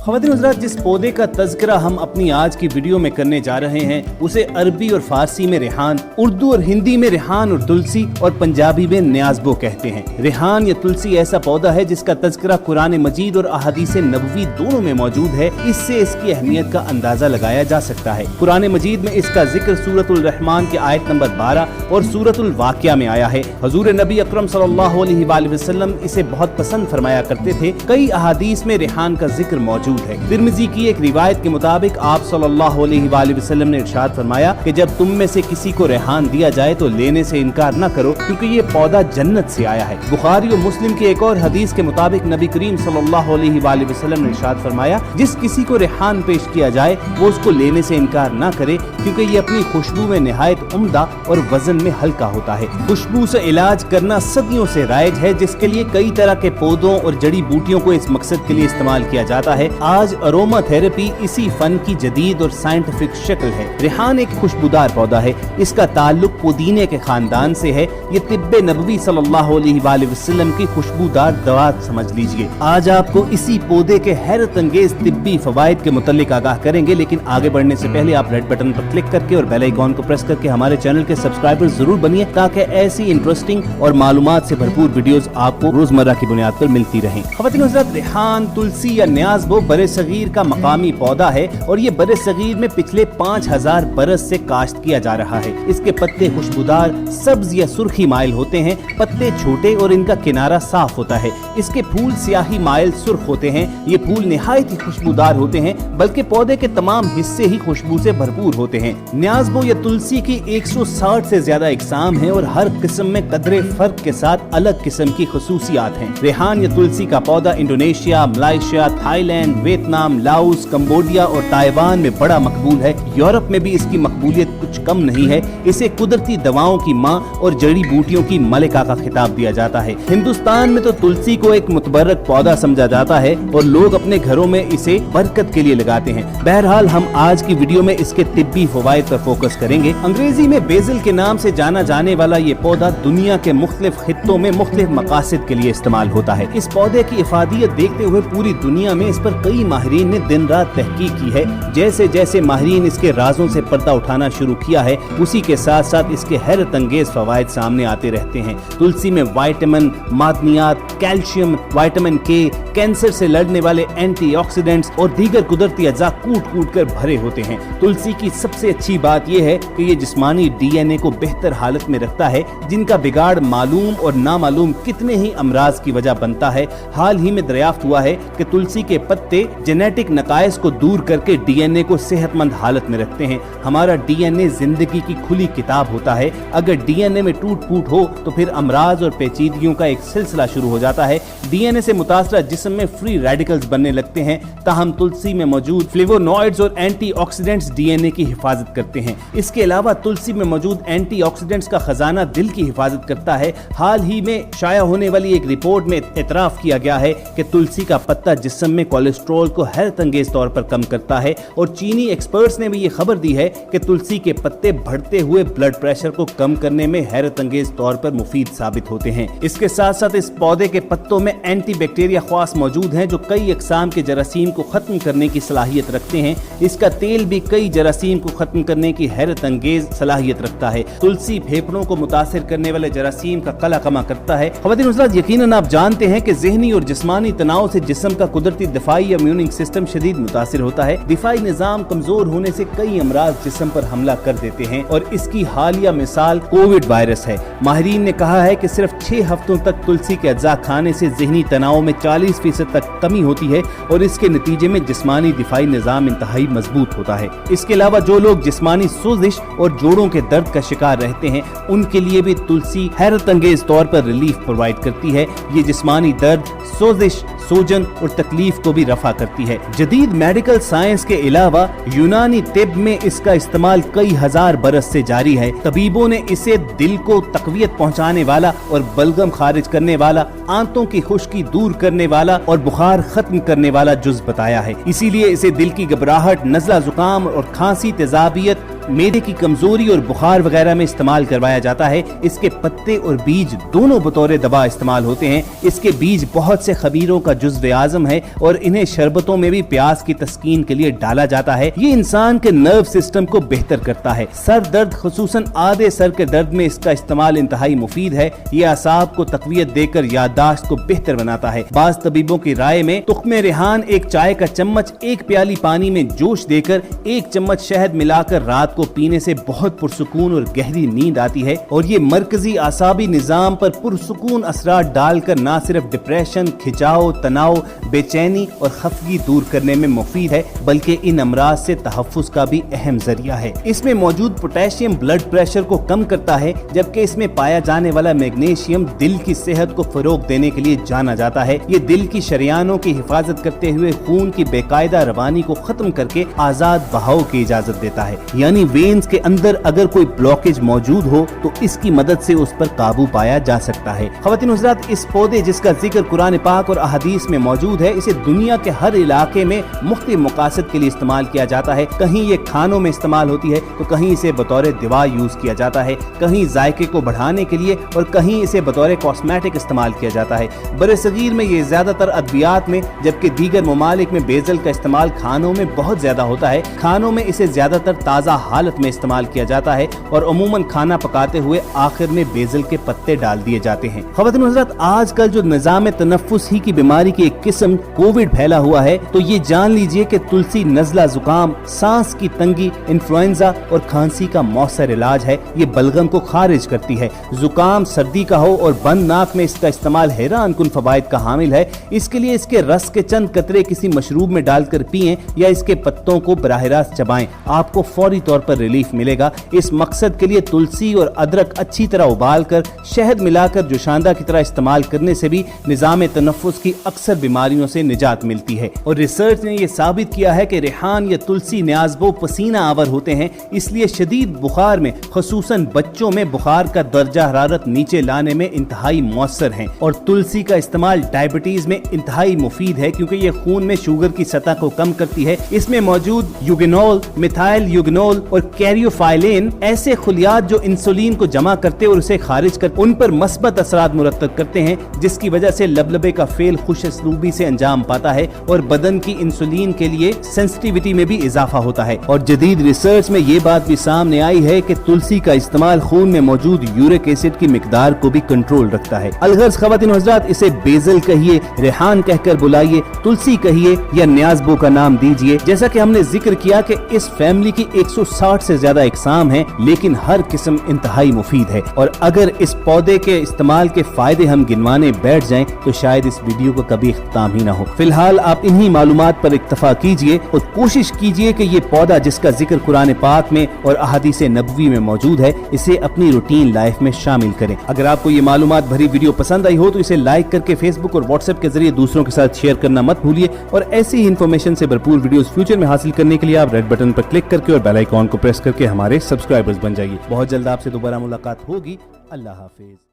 ख़वातीन हज़रात, जिस पौधे का तज़किरा हम अपनी आज की वीडियो में करने जा रहे हैं उसे अरबी और फारसी में रेहान, उर्दू और हिंदी में रेहान और तुलसी और पंजाबी में न्याज़बो कहते हैं। रेहान या तुलसी ऐसा पौधा है जिसका तज़किरा कुरान मजीद और अहादीस नबवी दोनों में मौजूद है। इससे इसकी अहमियत का अंदाजा लगाया जा सकता है। कुरान मजीद में इसका जिक्र सूरतुल रहमान के आयत नंबर 12 और सूरतुल वाक़िया में आया है। हजूर नबी अकरम सल्लल्लाहु अलैहि वसल्लम इसे बहुत पसंद फरमाया करते थे। कई अहादीस में रेहान का जिक्र मौजूद है। तिरमिज़ी की एक रिवायत के मुताबिक आप सल्लल्लाहु अलैहि वसल्लम ने इरशाद फरमाया कि जब तुम में से किसी को रेहान दिया जाए तो लेने से इनकार न करो, क्योंकि ये पौधा जन्नत से आया है। बुखारी और मुस्लिम की एक और हदीस के मुताबिक नबी करीम सल्लल्लाहु अलैहि वसल्लम ने इरशाद फरमाया, जिस किसी को रेहान पेश किया जाए वो उसको लेने से इनकार न करे, क्योंकि ये अपनी खुशबू में निहायत उम्दा और वजन में हल्का होता है। खुशबू से इलाज करना सदियों से राइज है, जिसके लिए कई तरह के पौधों और जड़ी बूटियों को इस मकसद के लिए इस्तेमाल किया जाता है। आज अरोमा थेरेपी इसी फन की जदीद और साइंटिफिक शक्ल है। रेहान एक खुशबूदार पौधा है। इसका ताल्लुक पुदीने के खानदान से है। ये तिब्बे नबवी सल्लल्लाहु अलैहि वसल्लम की खुशबूदार दवा समझ लीजिए। आज आपको इसी पौधे के हैरत अंगेज तिब्बी फवाइद के मुतालिक आगाह करेंगे, लेकिन आगे बढ़ने से पहले आप रेड बटन पर क्लिक करके और बेल आइकॉन को प्रेस करके हमारे चैनल के सब्सक्राइबर जरूर बनिए, ताकि ऐसी इंटरेस्टिंग और मालूमात से भरपूर वीडियोस आपको रोजमर्रा की बुनियाद पर मिलती रहें। ख़वातीन हज़रात, रेहान, तुलसी या न्याज़बो बरे सगीर का मकामी पौधा है और ये बरे सगीर में पिछले 5000 बरस से काश्त किया जा रहा है। इसके पत्ते खुशबूदार सब्ज या सुर्खी माइल होते हैं। पत्ते छोटे और इनका किनारा साफ होता है। इसके फूल स्याही माइल सुर्ख होते हैं। ये फूल निहायत ही खुशबूदार होते हैं, बल्कि पौधे के तमाम हिस्से ही खुशबू से भरपूर होते हैं। न्याज़बो या तुलसी की 160 से ज्यादा इकसाम हैं और हर किस्म में कदरे फर्क के साथ अलग किस्म की खसूसियात हैं। रेहान या तुलसी का पौधा Indonesia, Malaysia, Thailand, Vietnam, Laos, Cambodia और ताइवान में बड़ा मकबूल है। यूरोप में भी इसकी मकबूलियत कुछ कम नहीं है। इसे कुदरती दवाओं की माँ और जड़ी बूटियों की मलिका का खिताब दिया जाता है। हिंदुस्तान में तो तुलसी को एक मुतबर्रक पौधा समझा जाता है और लोग अपने घरों में इसे बरकत के लिए लगाते हैं। बहरहाल हम आज की वीडियो में इसके तिब्बी फवाइद पर फोकस करेंगे। अंग्रेजी में बेज़ल के नाम से जाना जाने वाला ये पौधा दुनिया के मुख्तलिफ खित्तों में मुख्तलिफ मकासद के लिए इस्तेमाल होता है। इस पौधे की इफादियत देखते हुए पूरी दुनिया में इस पर कई माहिरीन ने दिन रात तहकीक की है। जैसे जैसे माहिरीन इसके राजों से पर्दा उठाना शुरू किया है, उसी के साथ साथ इसके हैरत अंगेज फवाइद सामने आते रहते हैं। तुलसी में विटामिन, मादनियात, कैल्शियम, विटामिन के, कैंसर से लड़ने वाले एंटीऑक्सीडेंट्स और दीगर कुदरती अज्जा कूट कूट कर भरे होते हैं। तुलसी की सबसे अच्छी बात यह है कि ये जिस्मानी डीएनए को बेहतर हालत में रखता है, जिनका बिगाड़ मालूम और नामालूम कितने ही अमराज की वजह बनता है। हाल ही में दरियाफ्त हुआ है कि तुलसी के पत्ते जेनेटिक नकाइस को दूर करके डीएनए को सेहतमंद हालत में रखते हैं। हमारा डीएनए जिंदगी की खुली किताब होता है। अगर डीएनए में टूट फूट हो तो फिर अमराज और पेचीदगियों का एक सिलसिला शुरू हो जाता है। डीएनए से मुतासरा जिस्म में फ्री रेडिकल्स बनने लगते हैं। ताहम तुलसी में मौजूद फ्लेवोनॉइड्स और एंटीऑक्सीडेंट्स डीएनए की हिफाजत करते हैं। इसके अलावा तुलसी में मौजूद एंटीऑक्सीडेंट्स का खजाना दिल की हिफाजत करता है। हाल ही में शाया होने वाली एक रिपोर्ट में इतराफ किया गया है कि तुलसी का पत्ता जिस्म में कोलेस्ट्रॉल को हैरत अंगेज तौर पर कम करता है और चीनी एक्सपर्ट्स ने भी ये खबर दी है कि तुलसी के पत्ते बढ़ते हुए ब्लड प्रेशर को कम करने में हैरत अंगेज तौर पर मुफीद साबित होते हैं। इसके साथ साथ इस पौधे के पत्तों में एंटी बैक्टीरिया ख्वास मौजूद हैं, जो कई अक़साम के जरासीम को खत्म करने की सलाहियत रखते हैं। इसका तेल भी कई जरासीम को खत्म करने की हैरत अंगेज सलाहियत रखता है। तुलसी फेफड़ों को मुतासिर करने वाले जरासीम का कला कमा करता है। ख़वातीन हज़रात, यकीनन आप जानते हैं कि ज़हनी और जिस्मानी तनाव से जिस्म का कुदरती दिफाई इम्यून सिस्टम शदीद मुतासिर होता है। दिफाई निज़ाम कमजोर होने से कई अमराज जिस्म पर हमला कर देते हैं और इसकी हालिया मिसाल कोविड वायरस है। माहिरीन ने कहा है कि सिर्फ 6 हफ्तों तक तुलसी के अज्जा खाने से ज़हनी तनाव में 40% तक कमी होती है और इसके नतीजे में जिस्मानी दिफाई निज़ाम इंतहाई मजबूत होता है। इसके अलावा जो लोग जिस्मानी सोजिश और जोड़ों के दर्द का शिकार रहते हैं, उनके लिए भी तुलसी हैरत अंगेज तौर पर रिलीफ प्रोवाइड करती है। ये जिस्मानी दर्द, सोजिश, सूजन और तकलीफ को भी रफा करती है। जदीद मेडिकल साइंस के अलावा यूनानी तिब में इसका इस्तेमाल कई हजार बरस से जारी है। तबीबों ने इसे दिल को तकवियत पहुंचाने वाला और बलगम खारिज करने वाला, आंतों की खुश्की दूर करने वाला और बुखार खत्म करने वाला जुज बताया है। इसीलिए इसे दिल की घबराहट, नज़ला, जुकाम और खांसी, तेजाबियत मेदे की कमजोरी और बुखार वगैरह में इस्तेमाल करवाया जाता है। इसके पत्ते और बीज दोनों बतौर दवा इस्तेमाल होते हैं। इसके बीज बहुत से खबीरों का जुज़्व आज़म है और इन्हें शरबतों में भी प्यास की तस्कीन के लिए डाला जाता है। ये इंसान के नर्व सिस्टम को बेहतर करता है। सर दर्द खुसूसन आधे सर के दर्द में इसका इस्तेमाल इंतहाई मुफीद है। ये असाब को तकवीत देकर याददाश्त को बेहतर बनाता है। बाज तबीबों की राय में तुख्मे रेहान एक चाय का चम्मच एक प्याली पानी में जोश देकर एक चम्मच शहद मिलाकर रात को पीने से बहुत पुरसुकून और गहरी नींद आती है और ये मरकजी आसाबी निजाम पर पुरसुकून असरात डालकर न सिर्फ डिप्रेशन, खिंचाव, तनाव, बेचैनी और खफगी दूर करने में मुफीद है बल्कि इन अमराज से तहफ़्फ़ुज़ का भी अहम जरिया है। इसमें मौजूद पोटेशियम ब्लड प्रेशर को कम करता है जबकि इसमें पाया जाने वाला मैग्नीशियम दिल की सेहत को फरोग देने के लिए जाना जाता है। ये दिल की शरियानों की हिफाजत करते हुए खून की बेकायदा रवानी को खत्म करके आजाद बहाव की इजाजत देता है। यानी वेन्स के अंदर अगर कोई ब्लॉकेज मौजूद हो तो इसकी मदद से उस पर काबू पाया जा सकता है। ख़वातीन और हज़रात, इस पौधे जिसका जिक्र कुरान पाक और अहादीस में मौजूद है, इसे दुनिया के हर इलाके में मुख्तलिफ मकासद के लिए इस्तेमाल किया जाता है। कहीं ये खानों में इस्तेमाल होती है तो कहीं इसे बतौर दवा यूज किया जाता है, कहीं जायके को बढ़ाने के लिए और कहीं इसे बतौर कॉस्मेटिक इस्तेमाल किया जाता है। बरसगीर में ये ज्यादातर अद्वियात में जबकि दीगर ममालिक में बेजल का इस्तेमाल खानों में बहुत ज्यादा होता है। खानों में इसे ज्यादातर ताज़ा हालत में इस्तेमाल किया जाता है और अमूमन खाना पकाते हुए आखिर में बेजल के पत्ते डाल दिए जाते हैं। ख़वातीन हज़रात, आजकल जो निज़ाम तनफ्फुस ही की बीमारी की एक किस्म कोविड फैला हुआ है तो ये जान लीजिए कि तुलसी नज़ला, जुकाम, सांस की तंगी, इन्फ्लुएंजा और खांसी का मौसर इलाज है। ये बलगम को खारिज करती है। जुकाम सर्दी का हो और बंद नाक में इसका इस्तेमाल हैरान कुन फवाइद का हामिल है। इसके लिए इसके रस के चंद कतरे किसी मशरूब में डालकर पिएं या इसके पत्तों को बराह रास्त चबाएं, आपको फौरी तौर पर रिलीफ मिलेगा। इस मकसद के लिए तुलसी और अदरक अच्छी तरह उबाल कर शहद मिलाकर जोशांदा की तरह इस्तेमाल करने से भी निज़ाम तनफ्फुस की अक्सर बीमारियों से निजात मिलती है। और रिसर्च ने यह साबित किया है कि रेहान या तुलसी न्याज़बो पसीना आवर होते हैं, इसलिए शदीद बुखार में खुसूसन बच्चों में बुखार का दर्जा हरारत नीचे लाने में इंतहाई मौसर हैं। और तुलसी का इस्तेमाल डायबिटीज में इंतहाई मुफीद है क्योंकि ये खून में शुगर की सतह को कम करती है। इसमें मौजूद यूगेनोल, मिथाइल यूगेनोल और कैरियोफाइलेन ऐसे खुलियात जो इंसुलिन को जमा करते और उसे खारिज कर उन पर मस्बत असरात मुरतब करते हैं, जिसकी वजह से लबलबे का फेल खुशअस्लूबी से अंजाम पाता है और बदन की इंसुलिन के लिए सेंसिटिविटी में भी इजाफा होता है। और जदीद रिसर्च में ये बात भी सामने आई है कि तुलसी का इस्तेमाल खून में मौजूद यूरिक एसिड की मिकदार को भी कंट्रोल रखता है। अलगर्ज ख़वातीन और हज़रात, इसे बेजल कहिए, रेहान कहकर बुलाइए, तुलसी कहिए या न्याज़बो का नाम दीजिए। जैसा कि हमने जिक्र किया कि इस फैमिली की 160 से ज्यादा इकसाम हैं, लेकिन हर किस्म इंतहाई मुफीद है। और अगर इस पौधे के इस्तेमाल के फायदे हम गिनवाने बैठ जाएं तो शायद इस वीडियो का कभी इख्तिताम ही ना हो। फिलहाल आप इन्हीं मालूमात पर इक्तफा कीजिए और कोशिश कीजिए कि ये पौधा जिसका जिक्र कुरान पाक में और अहादीस नबवी में मौजूद है, इसे अपनी रूटीन लाइफ में शामिल करें। अगर आपको ये मालूमात भरी वीडियो पसंद आई हो तो इसे लाइक करके फेसबुक और व्हाट्सएप के जरिए दूसरों के साथ शेयर करना मत भूलिए। और ऐसी ही इन्फॉर्मेशन से भरपूर वीडियोस फ्यूचर में हासिल करने के लिए आप रेड बटन पर क्लिक करके और बेल आइकॉन को प्रेस करके हमारे सब्सक्राइबर्स बन जाइए। बहुत जल्द आपसे दोबारा मुलाकात होगी। अल्लाह हाफिज।